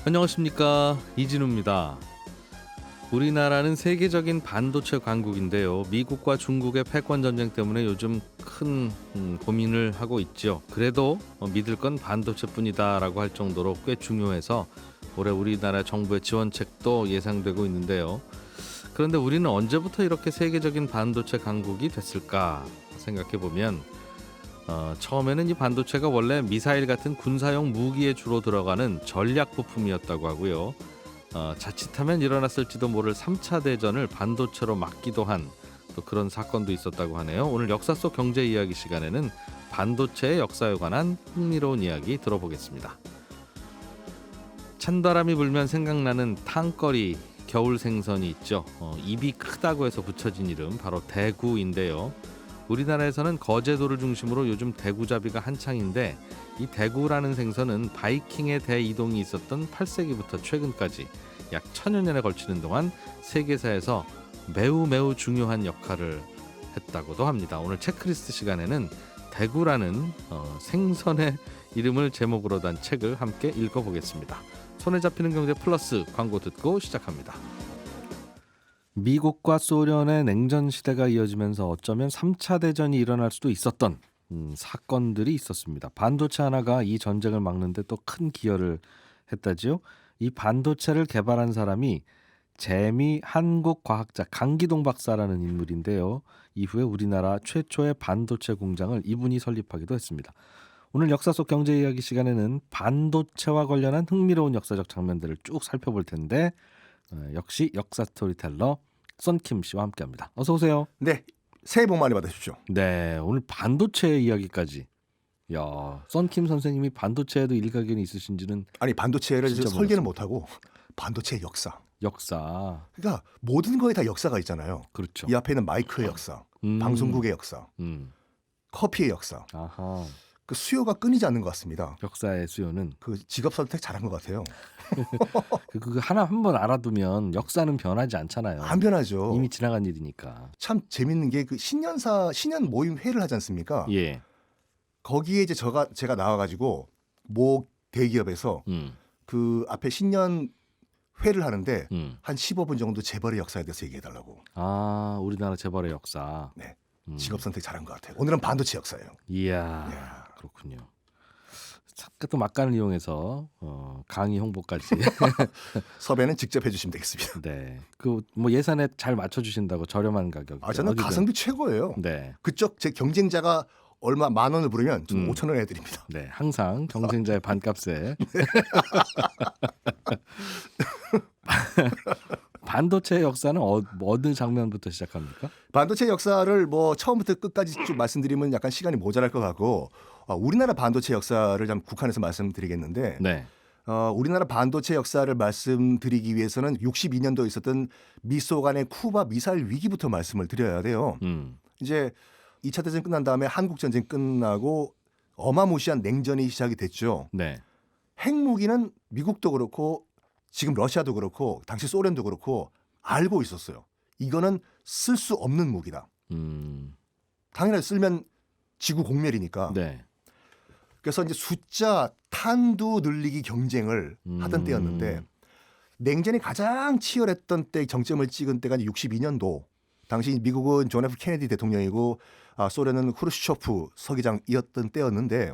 안녕하십니까, 이진우입니다. 우리나라는 세계적인 반도체 강국인데요. 미국과 중국의 패권 전쟁 때문에 요즘 큰 고민을 하고 있죠. 그래도 믿을 건 반도체뿐이다라고 할 정도로 꽤 중요해서 올해 우리나라 정부의 지원책도 예상되고 있는데요. 그런데 우리는 언제부터 이렇게 세계적인 반도체 강국이 됐을까 생각해 보면 처음에는 이 반도체가 원래 미사일 같은 군사용 무기에 주로 들어가는 전략 부품이었다고 하고요. 자칫하면 일어났을지도 모를 3차 대전을 반도체로 막기도 한 또 그런 사건도 있었다고 하네요. 오늘 역사 속 경제 이야기 시간에는 반도체의 역사에 관한 흥미로운 이야기 들어보겠습니다. 찬바람이 불면 생각나는 탕거리 겨울 생선이 있죠. 입이 크다고 해서 붙여진 이름 바로 대구인데요. 우리나라에서는 거제도를 중심으로 요즘 대구잡이가 한창인데 이 대구라는 생선은 바이킹의 대이동이 있었던 8세기부터 최근까지 약 1000여 년에 걸치는 동안 세계사에서 매우 중요한 역할을 했다고도 합니다. 오늘 체크리스트 시간에는 대구라는 생선의 이름을 제목으로 단 책을 함께 읽어보겠습니다. 손에 잡히는 경제 플러스 광고 듣고 시작합니다. 미국과 소련의 냉전 시대가 이어지면서 어쩌면 3차 대전이 일어날 수도 있었던 사건들이 있었습니다. 반도체 하나가 이 전쟁을 막는데 또 큰 기여를 했다지요. 이 반도체를 개발한 사람이 재미 한국과학자 강기동 박사라는 인물인데요. 이후에 우리나라 최초의 반도체 공장을 이분이 설립하기도 했습니다. 오늘 역사 속 경제 이야기 시간에는 반도체와 관련한 흥미로운 역사적 장면들을 쭉 살펴볼 텐데 역시 역사 스토리텔러 썬킴 씨와 함께합니다. 어서 오세요. 네, 새해 복 많이 받으십시오. 네, 오늘 반도체 이야기까지. 야, 썬킴 선생님이 반도체에도 일가견이 있으신지는 아니 반도체를 진짜 설계는 못하고 반도체의 역사. 그러니까 모든 거에 다 역사가 있잖아요. 그렇죠. 이 앞에는 마이크의 역사, 방송국의 역사, 커피의 역사. 아하. 그 수요가 끊이지 않는 것 같습니다. 역사의 수요는 그 직업 선택 잘한 것 같아요. 그 하나 한번 알아두면 역사는 변하지 않잖아요. 안 변하죠. 이미 지나간 일이니까. 참 재밌는 게 그 신년 모임 회를 하지 않습니까? 예. 거기에 이제 제가 나와가지고 모 대기업에서 그 앞에 신년 회를 하는데 한 15분 정도 재벌의 역사에 대해서 얘기해달라고. 아, 우리나라 재벌의 역사. 네, 직업 선택 잘한 것 같아요. 오늘은 반도체 역사예요. 이야. 그렇군요. 잠깐 또 막간을 이용해서 강의 홍보까지. 섭외는 직접 해주시면 되겠습니다. 네. 그 뭐 예산에 잘 맞춰주신다고 저렴한 가격. 저는 가성비 최고예요. 네. 그쪽 제 경쟁자가 얼마 10,000원을 부르면 저는 5,000원 해드립니다. 네. 항상 경쟁자의 반값에. 반도체 역사는 어느 장면부터 시작합니까? 반도체 역사를 뭐 처음부터 끝까지 쭉 말씀드리면 약간 시간이 모자랄 것 같고 우리나라 반도체 역사를 좀 국한해서 말씀드리겠는데 네. 우리나라 반도체 역사를 말씀드리기 위해서는 62년도에 있었던 미소 간의 쿠바 미사일 위기부터 말씀을 드려야 돼요. 이제 2차 대전 끝난 다음에 한국 전쟁 끝나고 어마무시한 냉전이 시작이 됐죠. 네. 핵무기는 미국도 그렇고 지금 러시아도 그렇고 당시 소련도 그렇고 알고 있었어요. 이거는 쓸 수 없는 무기다. 당연히 쓰면 지구 공멸이니까. 네. 그래서 이제 숫자 탄두 늘리기 경쟁을 하던 때였는데 냉전이 가장 치열했던 때 정점을 찍은 때가 62년도. 당시 미국은 존 F 케네디 대통령이고 소련은 후르시초프 서기장이었던 때였는데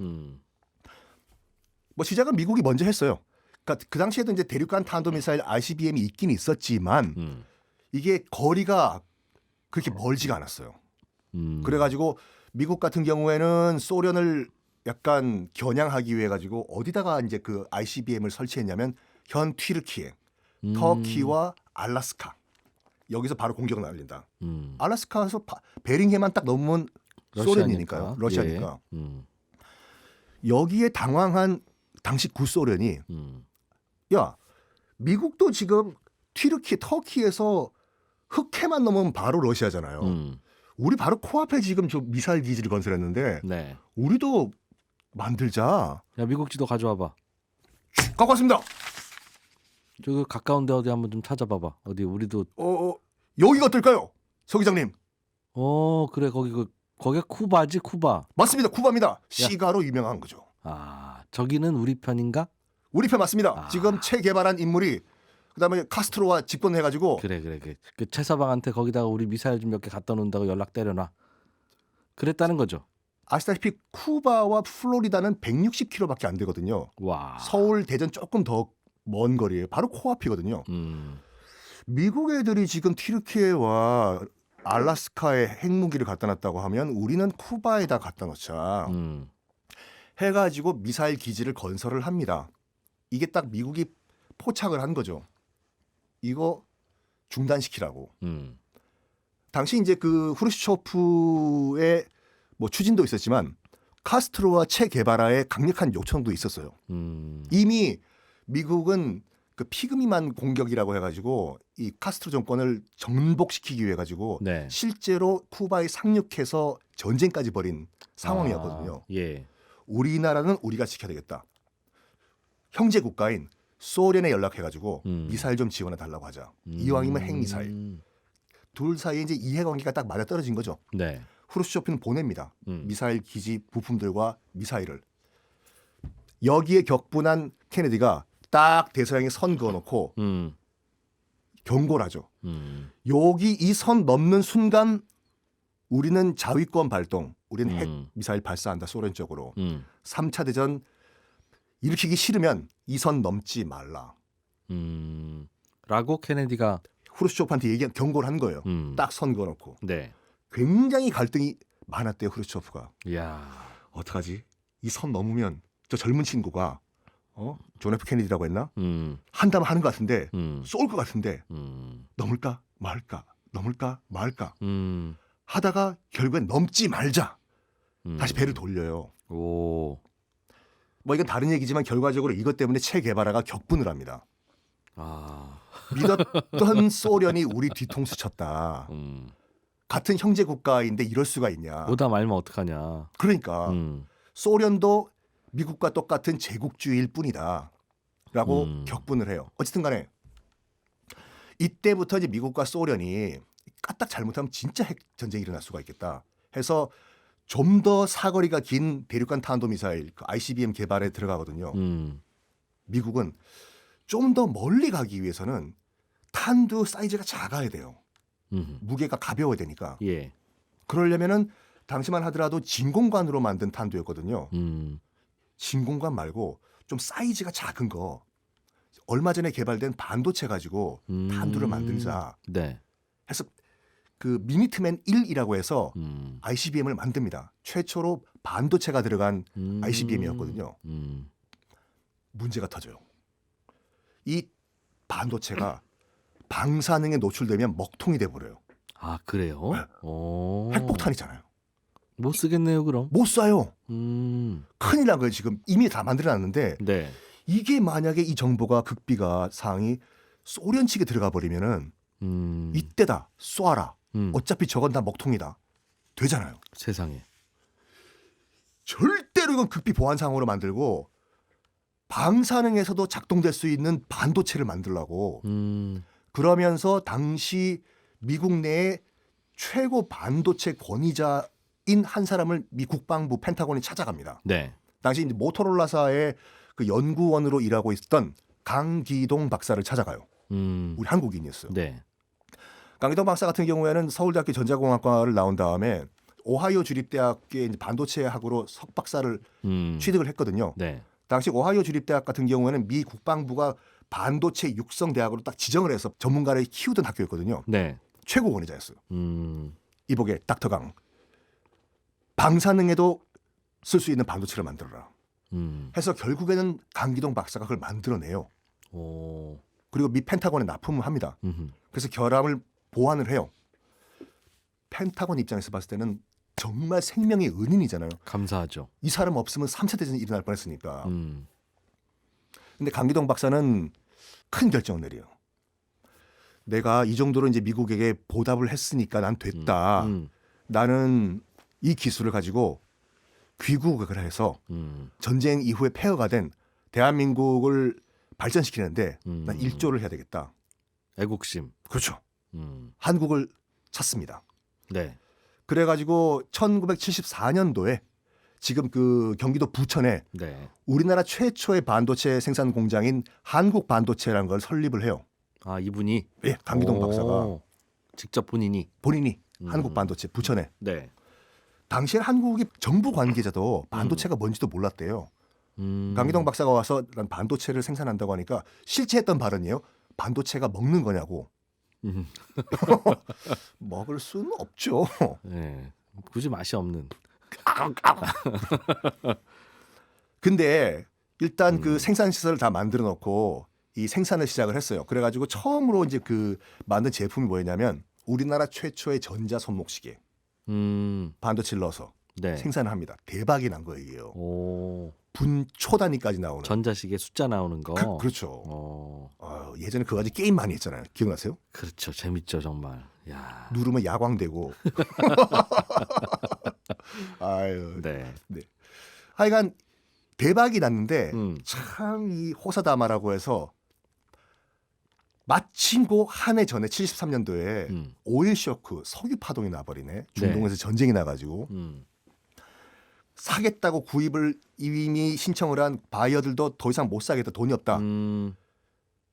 뭐 시작은 미국이 먼저 했어요. 그러니까 그 당시에도 이제 대륙간 탄도미사일 ICBM이 있긴 있었지만 이게 거리가 그렇게 멀지가 않았어요. 그래가지고 미국 같은 경우에는 소련을 약간 겨냥하기 위해 가지고 어디다가 이제 그 ICBM을 설치했냐면 현 튀르키예, 터키와 알라스카 여기서 바로 공격을 날린다. 알라스카에서 베링해만 딱 넘으면 소련이니까요. 러시아니까. 여기에 당황한 당시 구소련이 야 미국도 지금 튀르키 터키에서 흑해만 넘으면 바로 러시아잖아요. 우리 바로 코앞에 지금 저 미사일 기지를 건설했는데 네. 우리도 만들자. 야, 미국 지도 가져와봐. 갖고 왔습니다. 저기 가까운데 어디 한번 좀 찾아봐봐. 어디 우리도. 여기가 어떨까요, 서기장님? 그래 거기가 쿠바지 쿠바. 맞습니다. 쿠바입니다. 시가로 유명한 거죠. 저기는 우리 편인가? 우리 편 맞습니다. 아. 지금 체 개발한 인물이 그다음에 카스트로와 집권해가지고 그래. 그 최서방한테 거기다가 우리 미사일 좀 몇 개 갖다 놓는다고 연락 때려놔. 그랬다는 거죠. 아시다시피 쿠바와 플로리다는 160km밖에 안 되거든요. 와. 서울, 대전 조금 더 먼 거리예요. 바로 코앞이거든요. 미국 애들이 지금 튀르키예와 알라스카에 핵무기를 갖다 놨다고 하면 우리는 쿠바에다 갖다 놓자 해가지고 미사일 기지를 건설을 합니다. 이게 딱 미국이 포착을 한 거죠. 이거 중단시키라고. 당시 이제 그 후르시초프의 뭐 추진도 있었지만 카스트로와 체 게바라의 강력한 요청도 있었어요. 이미 미국은 그 피그미만 공격이라고 해가지고 이 카스트로 정권을 정복시키기 위해 가지고 네. 실제로 쿠바에 상륙해서 전쟁까지 벌인 상황이었거든요. 예. 우리나라는 우리가 지켜야 되겠다. 형제 국가인 소련에 연락해가지고 미사일 좀 지원해 달라고 하자. 이왕이면 핵미사일. 둘 사이에 이제 이해관계가 딱 맞아 떨어진 거죠. 네. 후르시초프는 보냅니다. 미사일 기지 부품들과 미사일을. 여기에 격분한 케네디가 딱 대서양에 선 그어놓고 경고를 하죠. 여기 이 선 넘는 순간 우리는 자위권 발동, 우리는 핵 미사일 발사한다 소련 쪽으로. 3차 대전 일으키기 싫으면 이 선 넘지 말라. 라고 케네디가 후르시초프한테 경고를 한 거예요. 딱 선 그어놓고. 네. 굉장히 갈등이 많았대요 후르시초프가. 이야. 어떡하지? 이 선 넘으면 저 젊은 친구가 존 F 케네디라고 했나? 한다면 하는 것 같은데 쏠 것 같은데 넘을까 말까 넘을까 말까 하다가 결국엔 넘지 말자. 다시 배를 돌려요. 오. 뭐 이건 다른 얘기지만 결과적으로 이것 때문에 체 게바라가 격분을 합니다. 아. 믿었던 소련이 우리 뒤통수 쳤다. 같은 형제 국가인데 이럴 수가 있냐. 오다 말면 어떡하냐. 그러니까 소련도 미국과 똑같은 제국주의일 뿐이다. 라고 격분을 해요. 어쨌든 간에 이때부터 이제 미국과 소련이 까딱 잘못하면 진짜 핵 전쟁이 일어날 수가 있겠다 해서 좀 더 사거리가 긴 대륙간 탄도미사일 그 ICBM 개발에 들어가거든요. 미국은 좀 더 멀리 가기 위해서는 탄두 사이즈가 작아야 돼요. 무게가 가벼워야 되니까. 예. 그러려면은 당시만 하더라도 진공관으로 만든 탄두였거든요. 진공관 말고 좀 사이즈가 작은 거. 얼마 전에 개발된 반도체 가지고 탄두를 만들자. 네. 해서 그 미니트맨 1이라고 해서 ICBM을 만듭니다. 최초로 반도체가 들어간 ICBM이었거든요. 문제가 터져요. 이 반도체가 방사능에 노출되면 먹통이 돼버려요. 아 그래요? 네. 오. 핵폭탄이잖아요. 못 쓰겠네요 그럼. 못 쏴요. 큰일 난 거예요. 지금 이미 다 만들어놨는데 네. 이게 만약에 이 정보가 극비가 상이 소련 측에 들어가 버리면은 이때다 쏴라. 어차피 저건 다 먹통이다. 되잖아요. 세상에. 절대로 이건 극비 보안 상황으로 만들고 방사능에서도 작동될 수 있는 반도체를 만들라고. 그러면서 당시 미국 내의 최고 반도체 권위자인 한 사람을 미 국방부 펜타곤이 찾아갑니다. 네. 당시 이제 모토로라사의 그 연구원으로 일하고 있었던 강기동 박사를 찾아가요. 우리 한국인이었어요. 네. 강기동 박사 같은 경우에는 서울대학교 전자공학과를 나온 다음에 오하이오 주립대학교의 이제 반도체 학으로 석박사를 취득을 했거든요. 네. 당시 오하이오 주립대학 같은 경우에는 미 국방부가 반도체 육성 대학으로 딱 지정을 해서 전문가를 키우던 학교였거든요. 네. 최고 권위자였어요. 이보게 닥터 강. 방사능에도 쓸 수 있는 반도체를 만들어라. 해서 결국에는 강기동 박사가 그걸 만들어내요. 오. 그리고 미 펜타곤에 납품을 합니다. 그래서 결함을 보완을 해요. 펜타곤 입장에서 봤을 때는 정말 생명의 은인이잖아요. 감사하죠. 이 사람 없으면 3차 대전이 일어날 뻔했으니까. 근데 강기동 박사는 큰 결정을 내려요. 내가 이 정도로 이제 미국에게 보답을 했으니까 난 됐다. 나는 이 기술을 가지고 귀국을 해서 전쟁 이후에 폐허가 된 대한민국을 발전시키는데 난 일조를 해야 되겠다. 애국심. 그렇죠. 한국을 찾습니다. 네. 그래가지고 1974년도에 지금 그 경기도 부천에 네. 우리나라 최초의 반도체 생산 공장인 한국 반도체라는 걸 설립을 해요. 아, 이분이 예, 강기동 오, 박사가 직접 본인이 본인이 한국 반도체 부천에 네. 당시에 한국이 정부 관계자도 반도체가 뭔지도 몰랐대요. 강기동 박사가 와서 난 반도체를 생산한다고 하니까 실제 했던 발언이에요. 반도체가 먹는 거냐고. 음. 먹을 수는 없죠. 네. 굳이 맛이 없는. 근데 일단 그 생산 시설을 다 만들어 놓고 이 생산을 시작을 했어요. 그래가지고 처음으로 이제 그 만든 제품이 뭐였냐면 우리나라 최초의 전자 손목시계 반도체를 넣어서 네. 생산을 합니다. 대박이 난 거예요. 오. 분 초 단위까지 나오는. 전자식에 숫자 나오는 거. 그렇죠. 예전에 그거 가지고 게임 많이 했잖아요. 기억나세요? 그렇죠. 재밌죠, 정말. 야. 누르면 야광되고. 아유. 네. 하여간 대박이 났는데 음. 참 이 호사다마라고 해서 마침 그 한 해 전에 73년도에 오일 쇼크 석유 파동이 나버리네. 중동에서 전쟁이 나가지고 사겠다고 구입을 이미 신청을 한 바이어들도 더 이상 못 사겠다. 돈이 없다.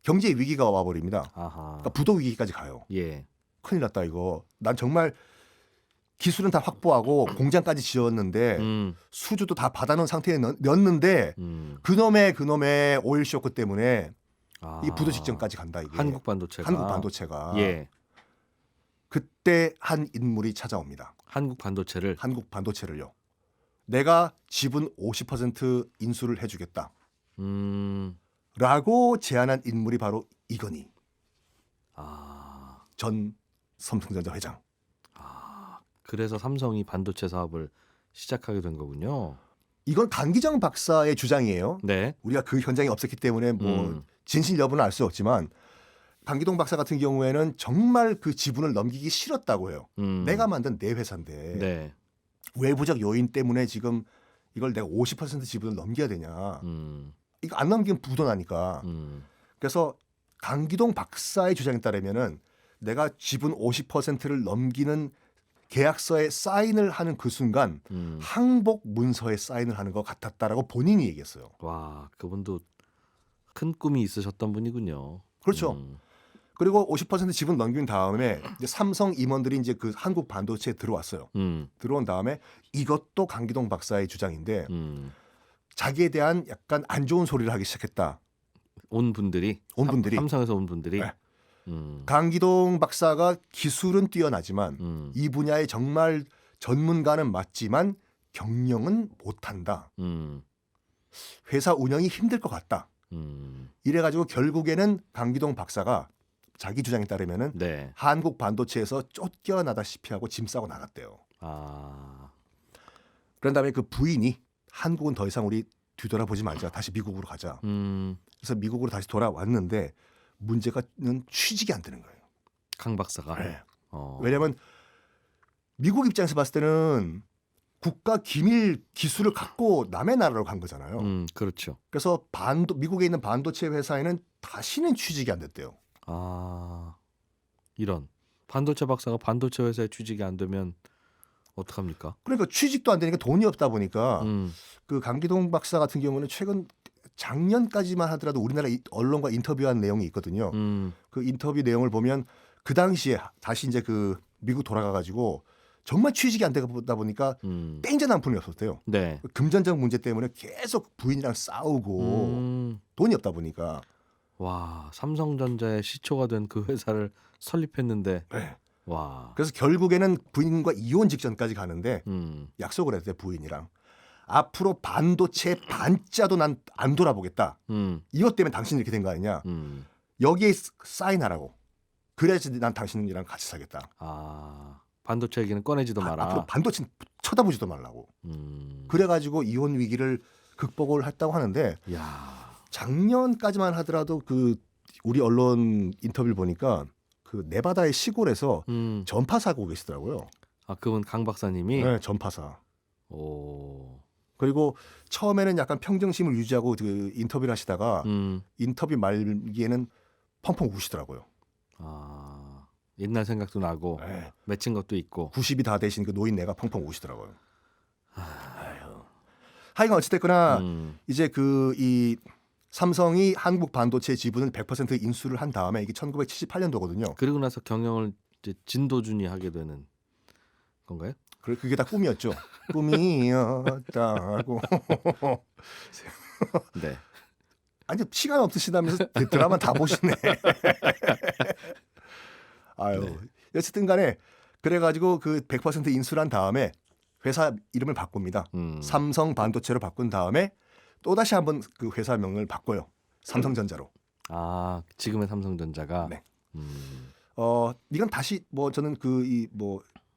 경제 위기가 와버립니다. 아하. 그러니까 부도 위기까지 가요. 예. 큰일 났다 이거. 난 정말 기술은 다 확보하고 공장까지 지었는데 수주도 다 받아놓은 상태였는데 그놈의 오일 쇼크 때문에 이 부도 직전까지 간다 이게. 한국 반도체가. 예. 그때 한 인물이 찾아옵니다. 한국 반도체를요. 내가 지분 50% 인수를 해주겠다. 음. 라고 제안한 인물이 바로 이건희 아. 전 삼성전자 회장. 그래서 삼성이 반도체 사업을 시작하게 된 거군요. 이건 강기정 박사의 주장이에요. 네. 우리가 그 현장에 없었기 때문에 뭐 진실 여부는 알 수 없지만 강기동 박사 같은 경우에는 정말 그 지분을 넘기기 싫었다고 해요. 내가 만든 내 회사인데 네. 외부적 요인 때문에 지금 이걸 내가 50% 지분을 넘겨야 되냐. 이거 안 넘기면 부도나니까. 그래서 강기동 박사의 주장에 따르면은 내가 지분 50%를 넘기는 계약서에 사인을 하는 그 순간 항복 문서에 사인을 하는 것 같았다라고 본인이 얘기했어요. 와, 그분도 큰 꿈이 있으셨던 분이군요. 그렇죠. 그리고 50% 지분 넘긴 다음에 이제 삼성 임원들이 이제 그 한국 반도체에 들어왔어요. 들어온 다음에 이것도 강기동 박사의 주장인데 자기에 대한 약간 안 좋은 소리를 하기 시작했다. 온 분들이. 삼성에서 온 분들이. 네. 강기동 박사가 기술은 뛰어나지만 이 분야에 정말 전문가는 맞지만 경영은 못한다. 회사 운영이 힘들 것 같다. 이래가지고 결국에는 강기동 박사가 자기 주장에 따르면은 네. 한국 반도체에서 쫓겨나다시피 하고 짐 싸고 나갔대요. 그런 다음에 그 부인이 한국은 더 이상 우리 뒤돌아보지 말자. 다시 미국으로 가자. 그래서 미국으로 다시 돌아왔는데 문제가는 취직이 안 되는 거예요. 강 박사가. 네. 왜냐하면 미국 입장에서 봤을 때는 국가 기밀 기술을 갖고 남의 나라로 간 거잖아요. 그렇죠. 그래서 미국에 있는 반도체 회사에는 다시는 취직이 안 됐대요. 이런 반도체 박사가 반도체 회사에 취직이 안 되면 어떡합니까? 그러니까 취직도 안 되니까 돈이 없다 보니까 그 강기동 박사 같은 경우는 최근 작년까지만 하더라도 우리나라 언론과 인터뷰한 내용이 있거든요. 그 인터뷰 내용을 보면 그 당시에 다시 이제 그 미국 돌아가가지고 정말 취직이 안 되다 보니까 땡전 한 푼이 없었대요. 네. 금전적 문제 때문에 계속 부인이랑 싸우고 돈이 없다 보니까. 와, 삼성전자의 시초가 된 그 회사를 설립했는데. 네. 와. 그래서 결국에는 부인과 이혼 직전까지 가는데 약속을 했대요. 부인이랑. 앞으로 반도체 반자도 난 안 돌아보겠다. 이것 때문에 당신이 이렇게 된 거 아니냐. 여기에 사인하라고. 그래야지 난 당신이랑 같이 살겠다. 반도체 얘기는 꺼내지도 마라. 앞으로 반도체 쳐다보지도 말라고. 그래가지고 이혼 위기를 극복을 했다고 하는데 야. 작년까지만 하더라도 그 우리 언론 인터뷰를 보니까 그 네바다의 시골에서 전파사 하고 계시더라고요. 그분 강 박사님이. 네, 전파사. 오. 그리고 처음에는 약간 평정심을 유지하고 그 인터뷰를 하시다가 인터뷰 말기에는 펑펑 우시더라고요. 옛날 생각도 나고 네. 맺힌 것도 있고 90이 다 되신 그 노인네가 펑펑 우시더라고요. 하여간 어찌됐거나 음. 이제 이 삼성이 한국 반도체 지분을 100% 인수를 한 다음에 이게 1978년도거든요. 그리고 나서 경영을 이제 진도준이 하게 되는 건가요? 그게 다 꿈이었죠. 꿈이었다고. 네. 아니 시간 없으시다면서 드라마 다 보시네. 아유. 네. 어쨌든 간에 그래가지고 그 100% 인수를 한 다음에 회사 이름을 바꿉니다. 삼성 반도체로 바꾼 다음에 또다시 한번 그 회사명을 바꿔요. 삼성전자로. 아, 지금의 삼성전자가. 네. 음. 이건 다시 저는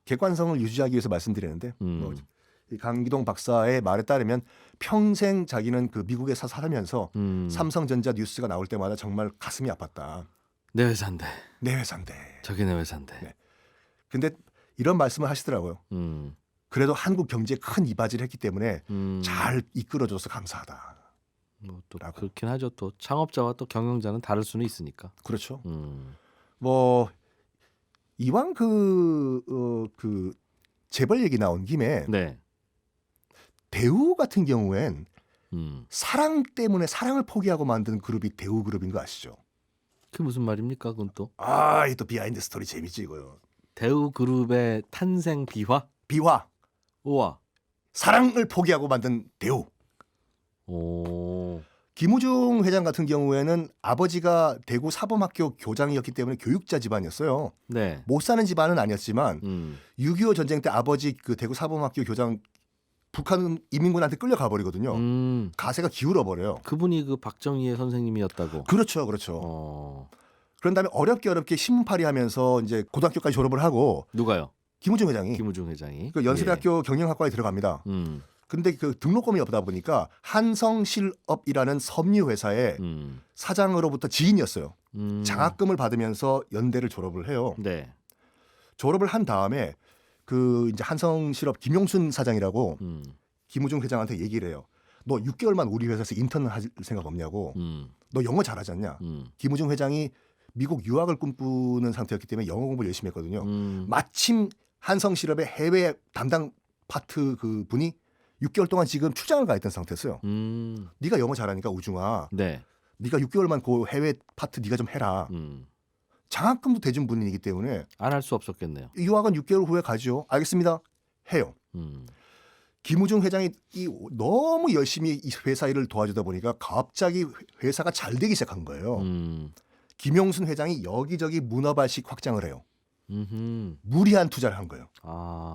객관성을 유지하기 위해서 말씀드리는데 이 강기동 박사의 말에 따르면 평생 자기는 그 미국에서 살면서 삼성전자 뉴스가 나올 때마다 정말 가슴이 아팠다. 내 회사인데. 내 회사인데. 저게 내 회사인데. 네. 근데 이런 말씀을 하시더라고요. 그래도 한국 경제에 큰 이바지를 했기 때문에 잘 이끌어줘서 감사하다. 뭐 또 그렇긴 하죠. 또 창업자와 또 경영자는 다를 수는 있으니까. 그렇죠. 음. 이왕 그 재벌 얘기 나온 김에 네. 대우 같은 경우엔 사랑 사랑을 포기하고 만든 그룹이 대우 그룹인 거 아시죠? 그게 무슨 말입니까? 그건 또 이 또 비하인드 스토리 재밌지 이거요. 대우 그룹의 탄생 비화? 비화. 우와. 사랑을 포기하고 만든 대우. 오. 김우중 회장 같은 경우에는 아버지가 대구 사범학교 교장이었기 때문에 교육자 집안이었어요. 네. 못 사는 집안은 아니었지만 6.25 전쟁 때 아버지 그 대구 사범학교 교장 북한 이민군한테 끌려가 버리거든요. 가세가 기울어 버려요. 그분이 그 박정희의 선생님이었다고. 그렇죠, 그렇죠. 그런 다음에 어렵게 신문팔이 하면서 이제 고등학교까지 졸업을 하고. 누가요? 김우중 회장이. 김우중 회장이. 그 연세대학교 경영학과에 들어갑니다. 근데 그 등록금이 없다 보니까 한성실업이라는 섬유 회사의 사장으로부터 지인이었어요. 장학금을 받으면서 연대를 졸업을 해요. 네. 졸업을 한 다음에 그 이제 한성실업 김용순 사장이라고 김우중 회장한테 얘기를 해요. 너 6개월만 우리 회사에서 인턴을 할 생각 없냐고. 너 영어 잘하지 않냐. 김우중 회장이 미국 유학을 꿈꾸는 상태였기 때문에 영어 공부를 열심히 했거든요. 마침 한성실업의 해외 담당 파트 그 분이 6개월 동안 지금 출장을 가 있던 상태였어요. 네가 영어 잘하니까 우중아. 네. 네가 6개월만 그 해외 파트 네가 좀 해라. 장학금도 대준 분이기 때문에 안 할 수 없었겠네요. 유학은 6개월 후에 가죠. 알겠습니다. 해요. 김우중 회장이 너무 열심히 이 회사 일을 도와주다 보니까 갑자기 회사가 잘 되기 시작한 거예요. 김용순 회장이 여기저기 문어발식 확장을 해요. 무리한 투자를 한 거예요.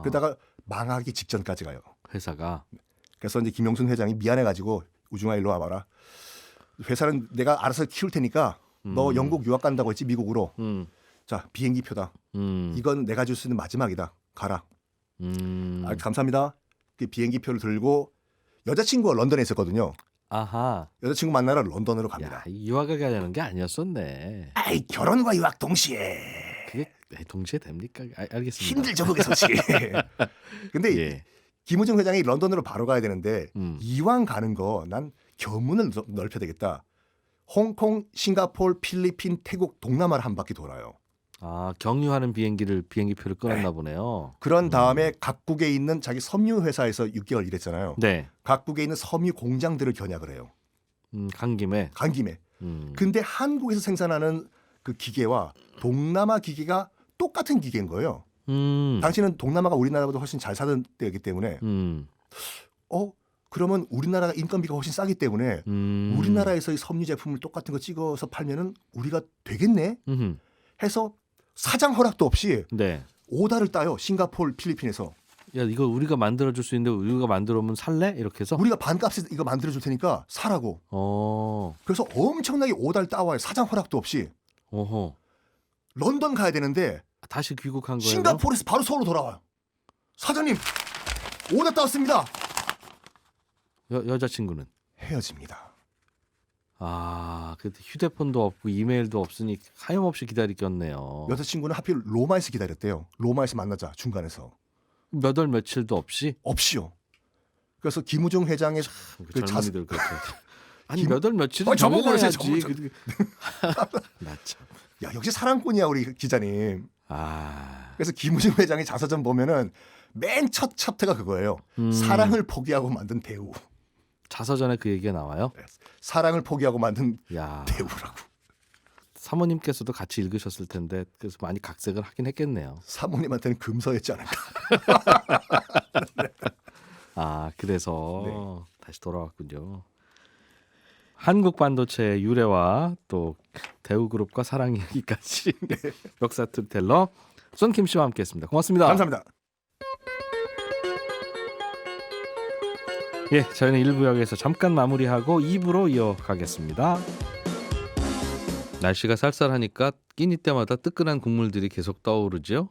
그러다가 망하기 직전까지 가요. 회사가. 그래서 이제 김용순 회장이 미안해가지고 우중아 일로 와봐라. 회사는 내가 알아서 키울 테니까 너 영국 유학 간다고 했지 미국으로. 자 비행기 표다. 이건 내가 줄 수 있는 마지막이다. 가라. 감사합니다. 그 비행기 표를 들고 여자친구가 런던에 있었거든요. 아하. 여자친구 만나러 런던으로 갑니다. 야, 유학을 가려는 게 아니었었네. 아이 결혼과 유학 동시에. 그게 동시에 됩니까? 알겠습니다. 힘들죠 그게 솔직히. 근데 예. 김우중 회장이 런던으로 바로 가야 되는데 이왕 가는 거 난 견문을 넓혀야 되겠다. 홍콩, 싱가포르, 필리핀, 태국, 동남아를 한 바퀴 돌아요. 경유하는 비행기표를 끊었나 보네요. 그런 다음에 각국에 있는 자기 섬유 회사에서 6개월 일했잖아요. 네. 각국에 있는 섬유 공장들을 겨냥을 해요. 간 김에. 근데 한국에서 생산하는 그 기계와 동남아 기계가 똑같은 기계인 거예요. 당시는 동남아가 우리나라보다 훨씬 잘 사는 때이기 때문에 그러면 우리나라가 인건비가 훨씬 싸기 때문에 우리나라에서의 섬유 제품을 똑같은 거 찍어서 팔면은 우리가 되겠네 해서 사장 허락도 없이 네. 오다를 따요. 싱가포르, 필리핀에서. 야 이거 우리가 만들어줄 수 있는데 우리가 만들어오면 살래? 이렇게 해서 우리가 반값에 이거 만들어줄 테니까 사라고. 그래서 엄청나게 오다를 따와요. 사장 허락도 없이. 어허. 런던 가야 되는데 다시 귀국한 거예요? 싱가포르에서 바로 서울로 돌아와요. 사장님 오다 따왔습니다. 여자친구는? 헤어집니다. 그때 휴대폰도 없고 이메일도 없으니 하염없이 기다리겠네요. 여자친구는 하필 로마에서 기다렸대요. 로마에서 만나자 중간에서. 몇 월 며칠도 없이? 없이요. 그래서 김우중 회장의 젊은이들 그렇게 아니 몇 월 며칠은 정해놔야지. 나 참. 야 역시 사랑꾼이야 우리 기자님. 그래서 김우중 회장의 자서전 보면은 맨 첫 챕터가 그거예요. 사랑을 포기하고 만든 대우. 자서전에 그 얘기가 나와요? 사랑을 포기하고 만든 야, 대우라고. 사모님께서도 같이 읽으셨을 텐데 그래서 많이 각색을 하긴 했겠네요. 사모님한테는 금서였지 않을까. 아, 그래서 네. 다시 돌아왔군요. 한국 반도체의 유래와 또 대우그룹과 사랑 이야기까지 역사 스토리텔러 손킴 씨와 함께했습니다. 고맙습니다. 감사합니다. 예, 저희는 1부 여기서 잠깐 마무리하고 2부로 이어가겠습니다. 날씨가 쌀쌀하니까 끼니 때마다 뜨끈한 국물들이 계속 떠오르죠.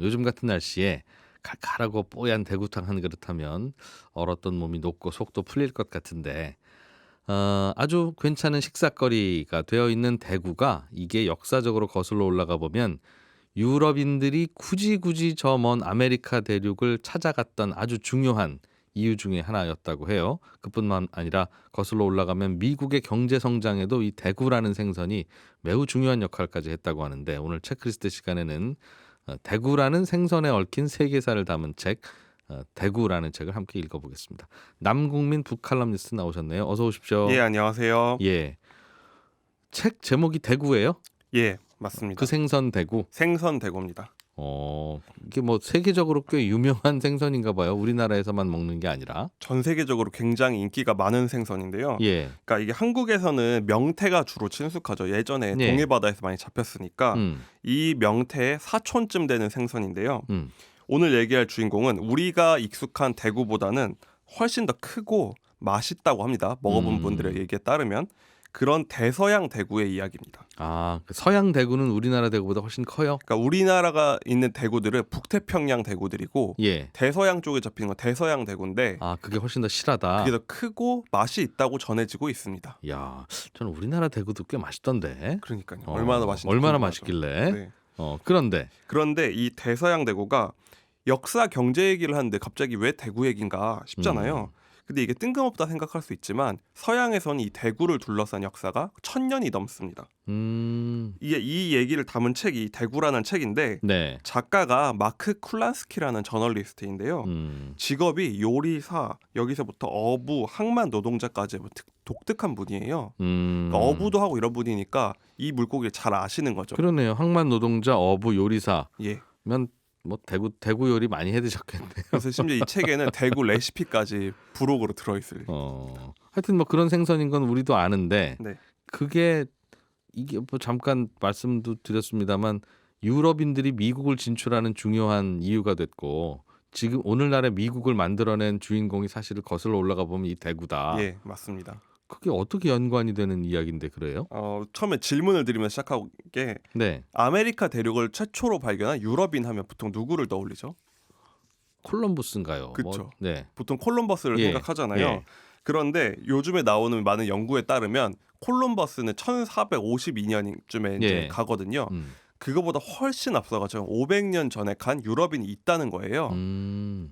요즘 같은 날씨에 칼칼하고 뽀얀 대구탕 한 그릇 하면 얼었던 몸이 녹고 속도 풀릴 것 같은데 아주 괜찮은 식사거리가 되어 있는 대구가 이게 역사적으로 거슬러 올라가 보면 유럽인들이 굳이 저 먼 아메리카 대륙을 찾아갔던 아주 중요한 이유 중에 하나였다고 해요. 그뿐만 아니라 거슬러 올라가면 미국의 경제 성장에도 이 대구라는 생선이 매우 중요한 역할까지 했다고 하는데 오늘 체크리스트 시간에는 대구라는 생선에 얽힌 세계사를 담은 책 대구라는 책을 함께 읽어보겠습니다. 남국민 북칼럼니스트 나오셨네요. 어서 오십시오. 예, 안녕하세요. 예, 책 제목이 대구예요? 예, 맞습니다. 그 생선 대구. 생선 대구입니다. 이게 뭐 세계적으로 꽤 유명한 생선인가 봐요. 우리나라에서만 먹는 게 아니라. 전 세계적으로 굉장히 인기가 많은 생선인데요. 예. 그러니까 이게 한국에서는 명태가 주로 친숙하죠. 예전에 예. 동해바다에서 많이 잡혔으니까 이 명태의 사촌쯤 되는 생선인데요. 오늘 얘기할 주인공은 우리가 익숙한 대구보다는 훨씬 더 크고 맛있다고 합니다. 먹어본 분들의 얘기에 따르면 그런 대서양 대구의 이야기입니다. 아, 서양 대구는 우리나라 대구보다 훨씬 커요? 그러니까 우리나라가 있는 대구들은 북태평양 대구들이고 예. 대서양 쪽에 잡히는 건 대서양 대구인데 아, 그게 훨씬 더 실하다. 그게 더 크고 맛이 있다고 전해지고 있습니다. 야, 저는 우리나라 대구도 꽤 맛있던데. 그러니까 얼마나 맛있는지 얼마나 궁금하죠. 맛있길래? 네. 그런데 이 대서양 대구가 역사 경제 얘기를 하는데 갑자기 왜 대구 얘기인가 싶잖아요. 근데 이게 뜬금없다 생각할 수 있지만 서양에서는 이 대구를 둘러싼 역사가 1000년이 넘습니다. 이게 이 얘기를 담은 책이 대구라는 책인데 네. 작가가 마크 쿨란스키라는 저널리스트인데요. 직업이 요리사, 여기서부터 어부, 항만 노동자까지 독특한 분이에요. 그러니까 어부도 하고 이런 분이니까 이 물고기를 잘 아시는 거죠. 그러네요. 항만 노동자, 어부, 요리사. 예. 면 뭐 대구 요리 많이 해 드셨겠네요. 그래서 심지어 이 책에는 대구 레시피까지 부록으로 들어있을. 하여튼 뭐 그런 생선인 건 우리도 아는데 네. 그게 이게 뭐 잠깐 말씀도 드렸습니다만 유럽인들이 미국을 진출하는 중요한 이유가 됐고 지금 오늘날의 미국을 만들어낸 주인공이 사실은 거슬러 올라가 보면 이 대구다. 예, 맞습니다. 그게 어떻게 연관이 되는 이야기인데 그래요? 처음에 질문을 드리면서 시작하게 네. 아메리카 대륙을 최초로 발견한 유럽인 하면 보통 누구를 떠올리죠? 콜럼부스인가요? 그렇죠. 네. 보통 콜럼버스를 예. 생각하잖아요. 예. 그런데 요즘에 나오는 많은 연구에 따르면 콜럼버스는 1452년쯤에 이제 예. 가거든요. 그거보다 훨씬 앞서가지고 500년 전에 간 유럽인이 있다는 거예요.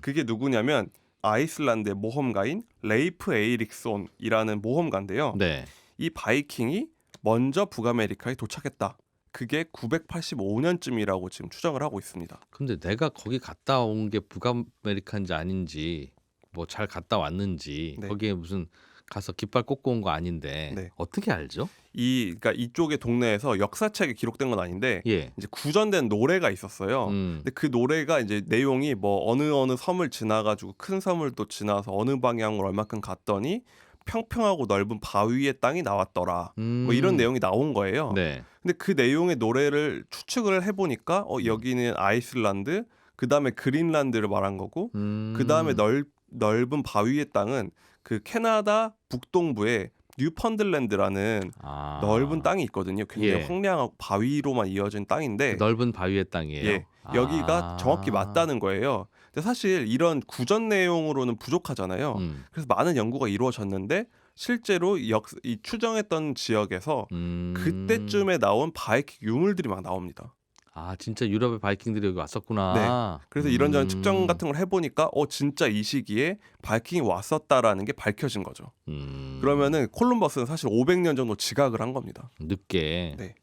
그게 누구냐면 아이슬란드의 모험가인 레이프 에이릭손이라는 모험가인데요. 네. 이 바이킹이 먼저 북아메리카에 도착했다. 그게 985년쯤이라고 지금 추정을 하고 있습니다. 근데 내가 거기 갔다 온 게 북아메리카인지 아닌지 뭐 잘 갔다 왔는지 네. 거기에 무슨 가서 깃발 꽂고 온 거 아닌데 네. 어떻게 알죠? 그러니까 이쪽의 동네에서 역사책에 기록된 건 아닌데 예. 이제 구전된 노래가 있었어요. 근데 그 노래가 이제 내용이 뭐 어느 섬을 지나가지고 큰 섬을 또 지나서 어느 방향으로 얼마큼 갔더니 평평하고 넓은 바위의 땅이 나왔더라. 뭐 이런 내용이 나온 거예요. 네. 근데 그 내용의 노래를 추측을 해보니까 여기는 아이슬란드, 그 다음에 그린란드를 말한 거고, 그 다음에 넓은 바위의 땅은 그 캐나다 북동부에 뉴펀들랜드라는 넓은 땅이 있거든요. 굉장히 예. 황량하고 바위로만 이어진 땅인데 넓은 바위의 땅이에요. 예, 여기가 정확히 맞다는 거예요. 근데 사실 이런 구전 내용으로는 부족하잖아요. 그래서 많은 연구가 이루어졌는데 실제로 이 추정했던 지역에서 그때쯤에 나온 바이킹 유물들이 막 나옵니다. 아, 진짜 유럽의 바이킹들이 여기 왔었구나. 네. 그래서 이런저런 측정 같은 걸 해보니까 진짜 이 시기에 바이킹이 왔었다라는 게 밝혀진 거죠. 그러면은 콜럼버스는 사실 500년 정도 지각을 한 겁니다. 늦게. 네.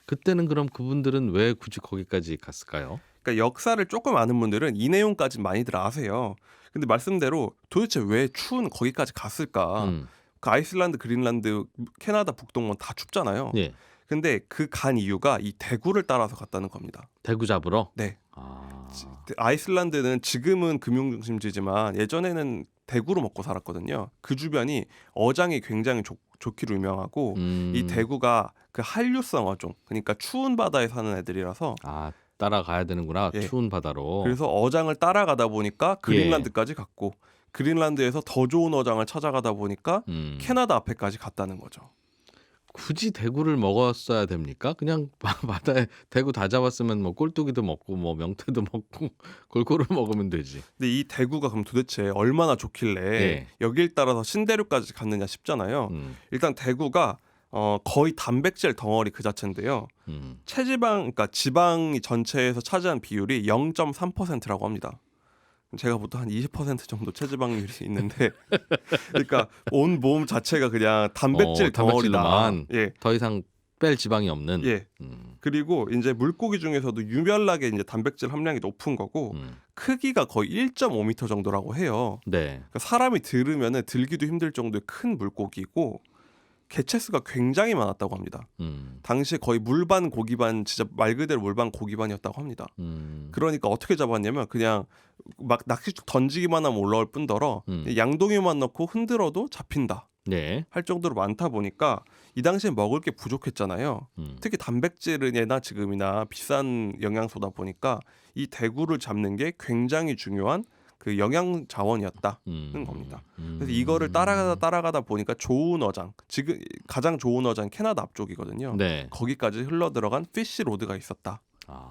그때는 그럼 그분들은 왜 굳이 거기까지 갔을까요? 그러니까 역사를 조금 아는 분들은 이 내용까지 많이들 아세요. 근데 말씀대로 도대체 왜 추운 거기까지 갔을까? 그 아이슬란드, 그린란드, 캐나다 북동문 다 춥잖아요. 예. 근데 그 간 이유가 이 대구를 따라서 갔다는 겁니다. 대구 잡으러? 네. 아. 아이슬란드는 지금은 금융중심지지만 예전에는 대구로 먹고 살았거든요. 그 주변이 어장이 굉장히 좋기로 유명하고 이 대구가 그 한류성 어종, 그러니까 추운 바다에 사는 애들이라서 따라가야 되는구나. 예. 추운 바다로. 그래서 어장을 따라가다 보니까 그린란드까지 갔고 그린란드에서 더 좋은 어장을 찾아가다 보니까 캐나다 앞에까지 갔다는 거죠. 굳이 대구를 먹었어야 됩니까? 그냥 바다에 대구 다 잡았으면 뭐 꼴뚜기도 먹고 뭐 명태도 먹고 골고루 먹으면 되지. 근데 이 대구가 그럼 도대체 얼마나 좋길래 예. 여길 따라서 신대륙까지 갔느냐 싶잖아요. 일단 대구가 거의 단백질 덩어리 그 자체인데요. 체지방, 그러니까 지방이 전체에서 차지한 비율이 0.3%라고 합니다. 제가 보통 한 20% 정도 체지방률이 있는데, 그러니까 온 몸 자체가 그냥 단백질 덩어리다. 단백질로만 예. 더 이상 뺄 지방이 없는. 예. 그리고 이제 물고기 중에서도 유별나게 이제 단백질 함량이 높은 거고 크기가 거의 1.5m 정도라고 해요. 네. 그러니까 사람이 들으면은 들기도 힘들 정도의 큰 물고기고 개체수가 굉장히 많았다고 합니다. 당시에 거의 물반 고기반, 진짜 말 그대로 물반 고기반이었다고 합니다. 그러니까 어떻게 잡았냐면 그냥 막 낚시줄 던지기만 하면 올라올 뿐더러 양동이만 넣고 흔들어도 잡힌다. 네. 할 정도로 많다 보니까 이 당시에 먹을 게 부족했잖아요. 특히 단백질이나 지금이나 비싼 영양소다 보니까 이 대구를 잡는 게 굉장히 중요한 그 영양 자원이었다는 겁니다. 그래서 이거를 따라가다 보니까 좋은 어장, 지금 가장 좋은 어장 캐나다 앞쪽이거든요. 네. 거기까지 흘러 들어간 피쉬 로드가 있었다.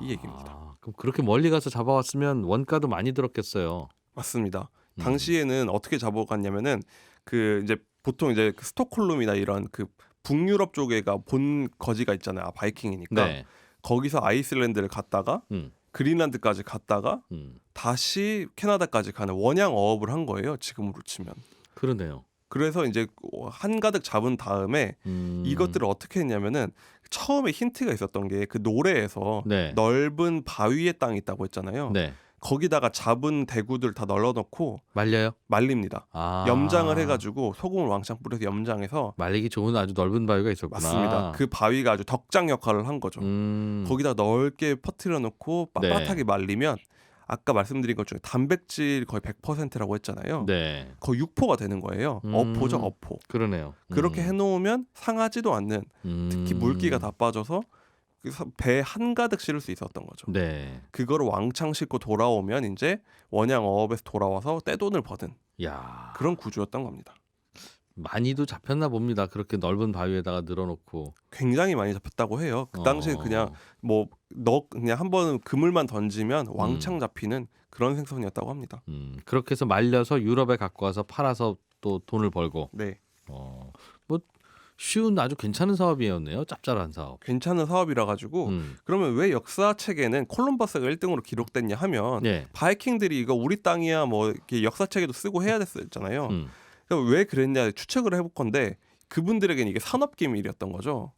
이 얘기입니다. 그럼 그렇게 멀리 가서 잡아왔으면 원가도 많이 들었겠어요. 맞습니다. 당시에는 어떻게 잡아갔냐면은 그 이제 보통 이제 그 스톡홀름이나 이런 그 북유럽 쪽에가 본 거지가 있잖아요. 바이킹이니까 네. 거기서 아이슬란드를 갔다가 그린란드까지 갔다가 다시 캐나다까지 가는 원양 어업을 한 거예요. 지금으로 치면. 그러네요. 그래서 이제 한가득 잡은 다음에 이것들을 어떻게 했냐면은 처음에 힌트가 있었던 게 그 노래에서 네. 넓은 바위의 땅이 있다고 했잖아요. 네. 거기다가 잡은 대구들 다 널어놓고 말려요? 말립니다. 염장을 해가지고 소금을 왕창 뿌려서 염장해서 말리기 좋은 아주 넓은 바위가 있었구나. 맞습니다. 그 바위가 아주 덕장 역할을 한 거죠. 거기다 넓게 퍼뜨려 놓고 빳빳하게 말리면 아까 말씀드린 것 중에 단백질 거의 100%라고 했잖아요. 네. 거의 육포가 되는 거예요. 어포죠, 어포. 그러네요. 그렇게 해놓으면 상하지도 않는, 특히 물기가 다 빠져서 배 한가득 실을 수 있었던 거죠. 네. 그거를 왕창 싣고 돌아오면 이제 원양 어업에서 돌아와서 떼돈을 버는 그런 구조였던 겁니다. 많이도 잡혔나 봅니다. 그렇게 넓은 바위에다가 늘어놓고. 굉장히 많이 잡혔다고 해요. 그 당시에 그냥 그냥 한 번은 그물만 던지면 왕창 잡히는 그런 생선이었다고 합니다. 그렇게 해서 말려서 유럽에 갖고 와서 팔아서 또 돈을 벌고. 네. 뭐 쉬운 아주 괜찮은 사업이었네요. 짭짤한 사업. 괜찮은 사업이라 가지고 그러면 왜 역사책에는 콜럼버스가 1등으로 기록됐냐 하면 바이킹들이 이거 우리 땅이야 뭐 이렇게 역사책에도 쓰고 해야 됐었잖아요. 그러니까 왜 그랬냐 추측을 해볼 건데 그분들에게는 이게 산업 기밀이었던 거죠.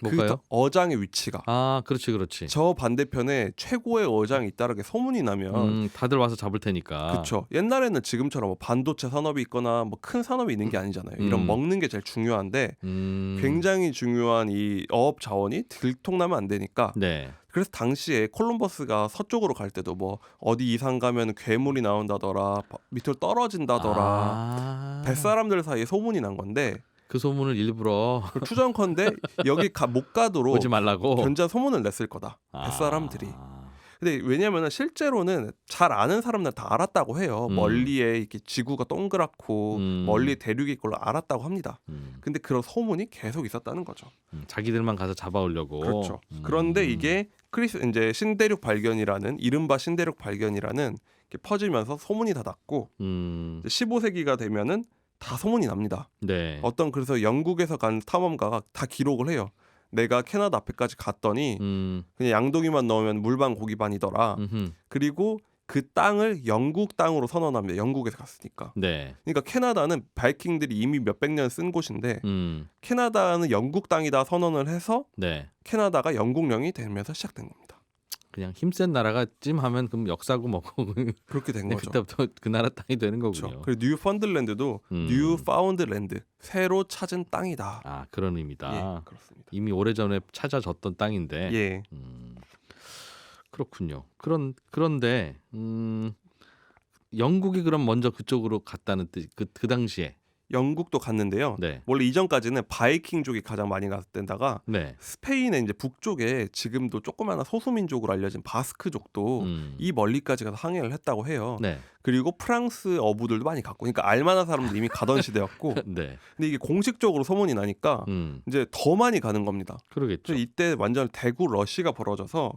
뭘까요? 그 어장의 위치가. 그렇지. 저 반대편에 최고의 어장이 있다라게 소문이 나면 다들 와서 잡을 테니까. 그렇죠. 옛날에는 지금처럼 뭐 반도체 산업이 있거나 뭐 큰 산업이 있는 게 아니잖아요. 이런 먹는 게 제일 중요한데 굉장히 중요한 이 어업 자원이 들통나면 안 되니까. 네. 그래서 당시에 콜럼버스가 서쪽으로 갈 때도 뭐 어디 이상 가면 괴물이 나온다더라, 밑으로 떨어진다더라, 뱃사람들 사이에 소문이 난 건데. 그 소문을 일부러 추정컨대 여기 못 가도록 오지 말라고 견자 소문을 냈을 거다. 뱃사람들이. 근데 왜냐면은 실제로는 잘 아는 사람들 다 알았다고 해요. 멀리에 이렇게 지구가 동그랗고 멀리 대륙이 있걸 알았다고 합니다. 근데 그런 소문이 계속 있었다는 거죠. 자기들만 가서 잡아오려고. 그렇죠. 그런데 이게 이제 신대륙 발견이라는 이른바 신대륙 발견이라는 게 퍼지면서 소문이 다 났고 15세기가 되면은 다 소문이 납니다. 네. 그래서 영국에서 간 탐험가가 다 기록을 해요. 내가 캐나다 앞에까지 갔더니 그냥 양동이만 넣으면 물반 고기반이더라. 그리고 그 땅을 영국 땅으로 선언합니다. 영국에서 갔으니까. 네. 그러니까 캐나다는 바이킹들이 이미 몇백 년 쓴 곳인데 캐나다는 영국 땅이다 선언을 해서 캐나다가 영국령이 되면서 시작된 겁니다. 그냥 힘센 나라가 찜하면 그럼 역사고 뭐고 그렇게 된 거죠. 그때부터 그 나라 땅이 되는 거군요. 그렇죠. 그리고 뉴펀들랜드도 뉴 파운드 랜드, 새로 찾은 땅이다. 아 그런 의미다. 예, 그렇습니다. 이미 오래전에 찾아졌던 땅인데. 예. 그렇군요. 그런데 영국이 그럼 먼저 그쪽으로 갔다는 뜻, 그 당시에. 영국도 갔는데요. 네. 원래 이전까지는 바이킹족이 가장 많이 갔다가 네. 스페인의 이제 북쪽에 지금도 조그마한 소수민족으로 알려진 바스크족도 이 멀리까지 가서 항해를 했다고 해요. 네. 그리고 프랑스 어부들도 많이 갔고, 그러니까 알만한 사람들이 이미 가던 시대였고, 네. 근데 이게 공식적으로 소문이 나니까 이제 더 많이 가는 겁니다. 그러겠죠. 그래서 이때 완전 대구 러시가 벌어져서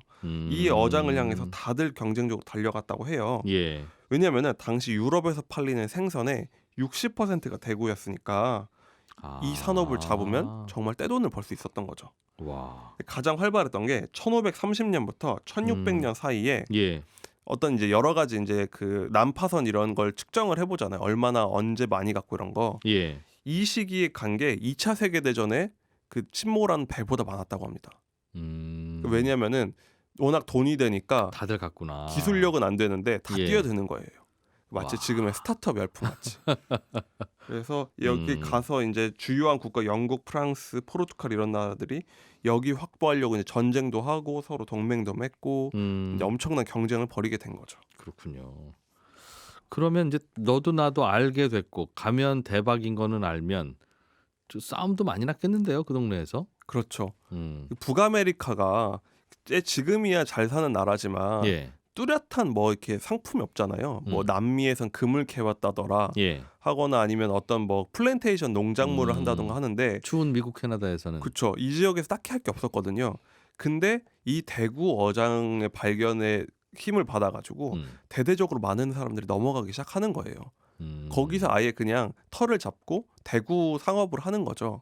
이 어장을 향해서 다들 경쟁적으로 달려갔다고 해요. 예. 왜냐하면 당시 유럽에서 팔리는 생선의 60%가 대구였으니까 이 산업을 잡으면 정말 떼돈을 벌 수 있었던 거죠. 와. 가장 활발했던 게 1530년부터 1600년 사이에 예. 어떤 이제 여러 가지 이제 그 난파선 이런 걸 측정을 해보잖아요. 얼마나 언제 많이 갖고 이런 거. 예. 이 시기에 간 게 2차 세계대전에 그 침몰한 배보다 많았다고 합니다. 왜냐면은 워낙 돈이 되니까 다들 갔구나. 기술력은 안 되는데 다 예. 뛰어드는 거예요. 마치 와. 지금의 스타트업 열풍 같이. 그래서 여기 가서 이제 주요한 국가 영국, 프랑스, 포르투갈 이런 나라들이 여기 확보하려고 이제 전쟁도 하고 서로 동맹도 맺고 이제 엄청난 경쟁을 벌이게 된 거죠. 그렇군요. 그러면 이제 너도 나도 알게 됐고 가면 대박인 거는 알면 좀 싸움도 많이 났겠는데요, 그 동네에서? 그렇죠. 북아메리카가 지금이야 잘 사는 나라지만 예. 뚜렷한 뭐 이렇게 상품이 없잖아요. 뭐 남미에선 금을 캐왔다더라 예. 하거나 아니면 어떤 뭐 플랜테이션 농작물을 한다던가 하는데 추운 미국 캐나다에서는 그렇죠. 이 지역에서 딱히 할 게 없었거든요. 근데 이 대구 어장의 발견에 힘을 받아가지고 대대적으로 많은 사람들이 넘어가기 시작하는 거예요. 거기서 아예 그냥 털을 잡고 대구 상업을 하는 거죠.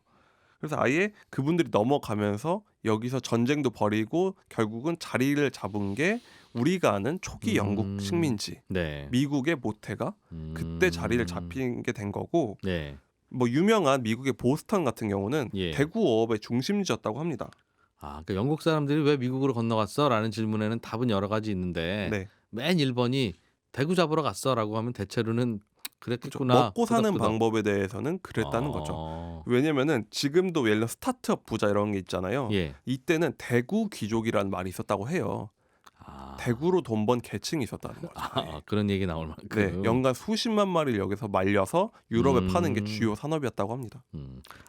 그래서 아예 그분들이 넘어가면서 여기서 전쟁도 벌이고 결국은 자리를 잡은 게 우리가 아는 초기 영국 식민지 네. 미국의 모태가 그때 자리를 잡힌 게 된 거고 네. 뭐 유명한 미국의 보스턴 같은 경우는 예. 대구 어업의 중심지였다고 합니다. 아, 그러니까 영국 사람들이 왜 미국으로 건너갔어? 라는 질문에는 답은 여러 가지 있는데 네. 맨 1번이 대구 잡으러 갔어 라고 하면 대체로는 그랬겠구나. 먹고 사는 끄덕끄덕. 방법에 대해서는 그랬다는 거죠. 어. 왜냐면은 지금도 예를 들어 스타트업 부자 이런 게 있잖아요. 예. 이때는 대구 귀족이라는 말이 있었다고 해요. 아. 대구로 돈 번 계층이 있었다는 거죠. 아, 그런 얘기 나올 만큼. 네, 연간 수십만 마리를 여기서 말려서 유럽에 파는 게 주요 산업이었다고 합니다.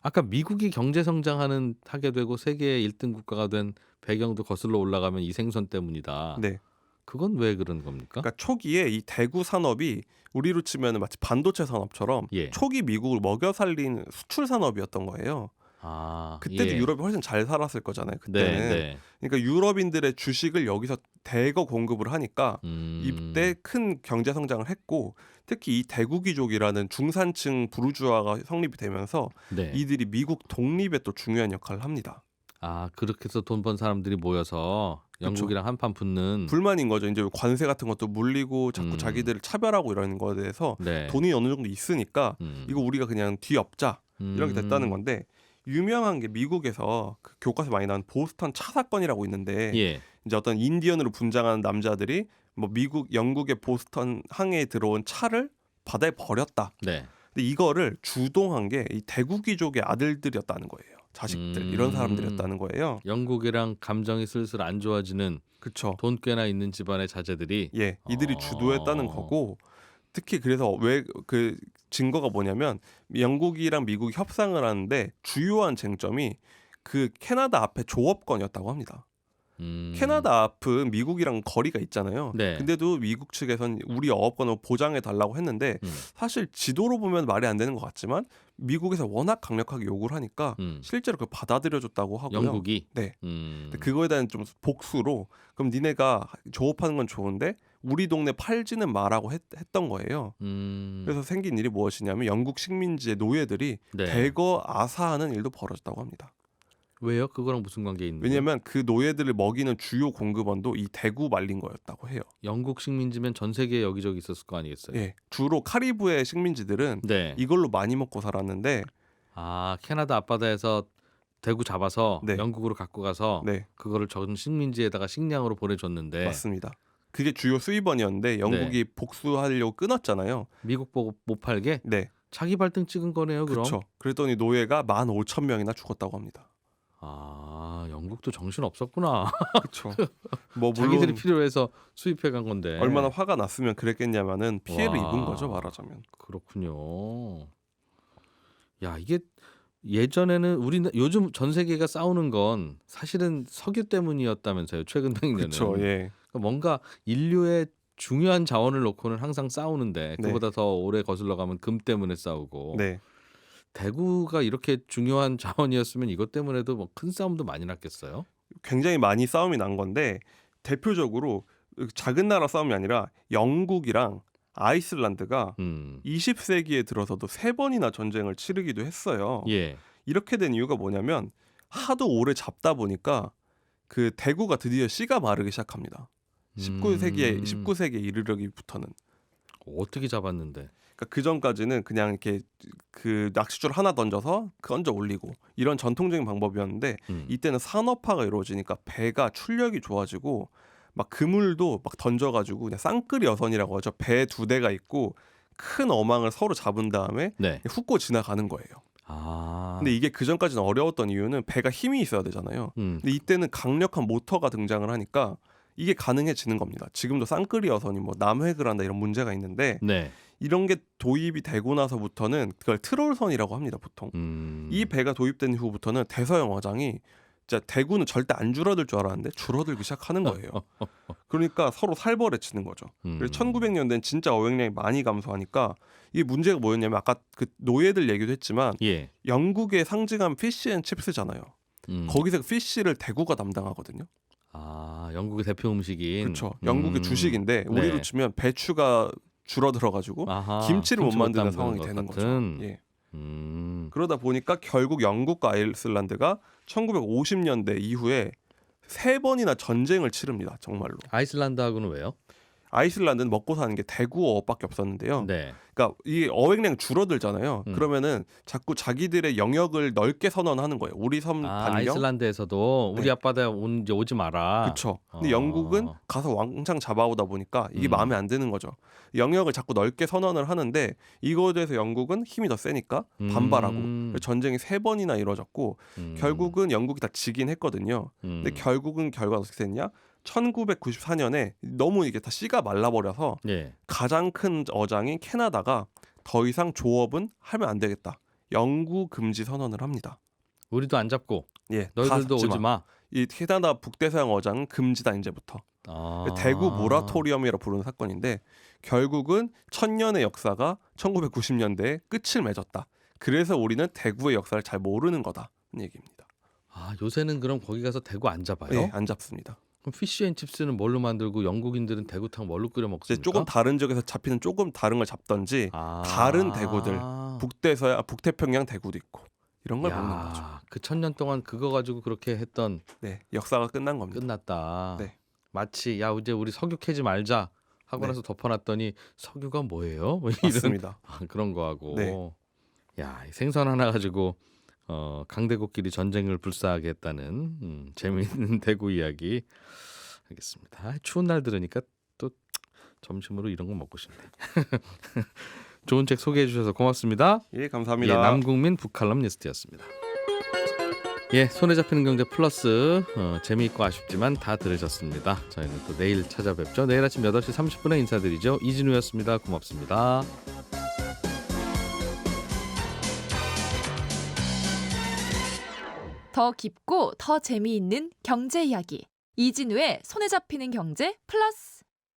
아까 미국이 경제 성장하는 하게 되고 세계 1등 국가가 된 배경도 거슬러 올라가면 이 생선 때문이다. 네, 그건 왜 그런 겁니까? 그러니까 초기에 이 대구 산업이 우리로 치면 마치 반도체 산업처럼 예. 초기 미국을 먹여 살린 수출 산업이었던 거예요. 아, 그때도 예. 유럽이 훨씬 잘 살았을 거잖아요. 그때는. 네, 네. 그러니까 유럽인들의 주식을 여기서 대거 공급을 하니까 이때 큰 경제 성장을 했고 특히 이 대구 귀족이라는 중산층 부르주아가 성립이 되면서 네. 이들이 미국 독립에 또 중요한 역할을 합니다. 아, 그렇게 해서 돈 번 사람들이 모여서 영국이랑 한판 붙는. 불만인 거죠. 이제 관세 같은 것도 물리고 자꾸 자기들을 차별하고 이러는 거에 대해서 네. 돈이 어느 정도 있으니까 이거 우리가 그냥 뒤엎자 이렇게 됐다는 건데 유명한 게 미국에서 그 교과서 많이 나온 보스턴 차 사건이라고 있는데 예. 이제 어떤 인디언으로 분장하는 남자들이 뭐 영국의 보스턴 항해에 들어온 차를 바다에 버렸다. 네. 근데 이거를 주동한 게 이 대구 귀족의 아들들이었다는 거예요. 자식들 이런 사람들이었다는 거예요. 영국이랑 감정이 슬슬 안 좋아지는 그렇죠. 돈 꽤나 있는 집안의 자제들이. 예, 이들이 주도했다는 거고 특히 그래서 왜 그 증거가 뭐냐면 영국이랑 미국이 협상을 하는데 주요한 쟁점이 그 캐나다 앞에 조업권이었다고 합니다. 캐나다 앞은 미국이랑 거리가 있잖아요. 네. 근데도 미국 측에서는 우리 어업권을 보장해 달라고 했는데 사실 지도로 보면 말이 안 되는 것 같지만 미국에서 워낙 강력하게 요구를 하니까 실제로 그걸 받아들여줬다고 하고요. 영국이. 네. 근데 그거에 대한 좀 복수로 그럼 니네가 조업하는 건 좋은데 우리 동네 팔지는 마라고 했던 거예요. 그래서 생긴 일이 무엇이냐면 영국 식민지의 노예들이 네. 대거 아사하는 일도 벌어졌다고 합니다. 왜요? 그거랑 무슨 관계 있는? 왜냐하면 그 노예들을 먹이는 주요 공급원도 이 대구 말린 거였다고 해요. 영국 식민지면 전 세계 여기저기 있었을 거 아니겠어요? 예, 주로 카리브해 식민지들은 네. 이걸로 많이 먹고 살았는데 아, 캐나다 앞바다에서 대구 잡아서 네. 영국으로 갖고 가서 네, 그거를 전 식민지에다가 식량으로 보내줬는데 맞습니다. 그게 주요 수입원이었는데 영국이 복수하려고 끊었잖아요. 미국 보고 못 팔게 네, 자기 발등 찍은 거네요. 그럼. 그렇죠. 그랬더니 노예가 15,000명이나 죽었다고 합니다. 아, 영국도 정신 없었구나. 그렇죠. 뭐 자기들이 물론 필요해서 수입해 간 건데. 얼마나 화가 났으면 그랬겠냐마는 피해를 와. 입은 거죠, 말하자면. 그렇군요. 야, 이게 예전에는 요즘 전 세계가 싸우는 건 사실은 석유 때문이었다면서요. 최근 100년은. 그렇죠. 예. 뭔가 인류의 중요한 자원을 놓고는 항상 싸우는데 네. 그보다 더 오래 거슬러 가면 금 때문에 싸우고. 네. 대구가 이렇게 중요한 자원이었으면 이것 때문에도 뭐 큰 싸움도 많이 났겠어요. 굉장히 많이 싸움이 난 건데 대표적으로 작은 나라 싸움이 아니라 영국이랑 아이슬란드가 20세기에 들어서도 3번이나 전쟁을 치르기도 했어요. 예. 이렇게 이렇게 된 이유가 뭐냐면 하도 오래 잡다 보니까 그 대구가 드디어 씨가 마르기 시작합니다. 19세기에 이르기부터는. 어떻게 잡았는데? 그러니까 그 전까지는 그냥 이렇게 그 낚싯줄 하나 던져서 건져 올리고 이런 전통적인 방법이었는데 이때는 산업화가 이루어지니까 배가 출력이 좋아지고 막 그물도 막 던져가지고 그냥 쌍끌이 여선이라고 하죠. 배 2대가 있고 큰 어망을 서로 잡은 다음에 네. 훑고 지나가는 거예요. 아. 근데 이게 그 전까지는 어려웠던 이유는 배가 힘이 있어야 되잖아요. 근데 이때는 강력한 모터가 등장을 하니까 이게 가능해지는 겁니다. 지금도 쌍끌이 여선이 뭐 남획을 한다 이런 문제가 있는데 네. 이런 게 도입이 되고 나서부터는 그걸 트롤선이라고 합니다. 보통 이 배가 도입된 후부터는 대서양 어장이 진짜 대구는 절대 안 줄어들 줄 알았는데 줄어들기 시작하는 거예요. 그러니까 서로 살벌해지는 거죠. 그래서 1900년대는 진짜 어획량이 많이 감소하니까 이게 문제가 뭐였냐면 아까 그 노예들 얘기도 했지만 예. 영국의 상징하면 피시앤칩스잖아요. 거기서 피쉬를 대구가 담당하거든요. 아, 영국의 대표 음식인. 그렇죠. 영국의 주식인데 우리로 네. 치면 배추가 줄어들어가지고 아하, 김치를 못 만드는 담그는 상황이 것 되는 같은. 거죠. 예. 그러다 그러다 보니까 결국 영국과 아이슬란드가 1950년대 이후에 3번이나 전쟁을 치릅니다. 정말로. 아이슬란드하고는 왜요? 아이슬란드는 먹고 사는 게 대구어업밖에 없었는데요. 네. 그러니까 이 어획량 줄어들잖아요. 그러면은 자꾸 자기들의 영역을 넓게 선언하는 거예요. 우리 섬 반경. 아이슬란드에서도 우리 네. 앞바다에 이제 오지 마라. 그렇죠. 근데 영국은 가서 왕창 잡아오다 보니까 이게 마음에 안 드는 거죠. 영역을 자꾸 넓게 선언을 하는데 이거에 대해서 영국은 힘이 더 세니까 반발하고 전쟁이 3번이나 이루어졌고 결국은 영국이 다 지긴 했거든요. 근데 결국은 결과가 어떻게 됐냐? 1994년에 너무 이게 다 씨가 말라버려서 예. 가장 큰 어장인 캐나다가 더 이상 조업은 하면 안 되겠다. 영구 금지 선언을 합니다. 우리도 안 잡고 예, 너희들도 다 오지 마. 이 캐나다 북대서양 어장은 금지다 이제부터. 아. 대구 모라토리엄이라 부르는 사건인데 결국은 1000년의 역사가 1990년대에 끝을 맺었다. 그래서 우리는 대구의 역사를 잘 모르는 거다는 얘기입니다. 아, 요새는 그럼 거기 가서 대구 안 잡아요? 예, 안 잡습니다. 그럼 피쉬앤칩스는 뭘로 만들고 영국인들은 대구탕 뭘로 끓여 이제 먹습니까? 조금 다른 지역에서 잡히는 조금 다른 걸 잡던지 다른 대구들 북태평양 대구도 있고 이런 걸 먹는 거죠. 그 1000년 동안 그거 가지고 그렇게 했던 네, 역사가 끝난 겁니다. 끝났다. 네. 마치 야 이제 우리 석유 캐지 말자 하고 네. 나서 덮어놨더니 석유가 뭐예요? 뭐 이런 맞습니다. 그런 거하고. 네. 야, 생선 하나 가지고 강대국끼리 전쟁을 불사하게 했다는 재미있는 대구 이야기. 알겠습니다. 추운 날 들으니까 또 점심으로 이런 거 먹고 싶네. 좋은 책 소개해 주셔서 고맙습니다. 예, 감사합니다. 예, 남국민 북칼럼 리스트였습니다. 예, 손에 잡히는 경제 플러스 재미있고 아쉽지만 다 들으셨습니다. 저희는 또 내일 찾아뵙죠. 내일 아침 8시 30분에 인사드리죠. 이진우였습니다. 고맙습니다. 더 깊고 더 재미있는 경제 이야기. 이진우의 손에 잡히는 경제 플러스.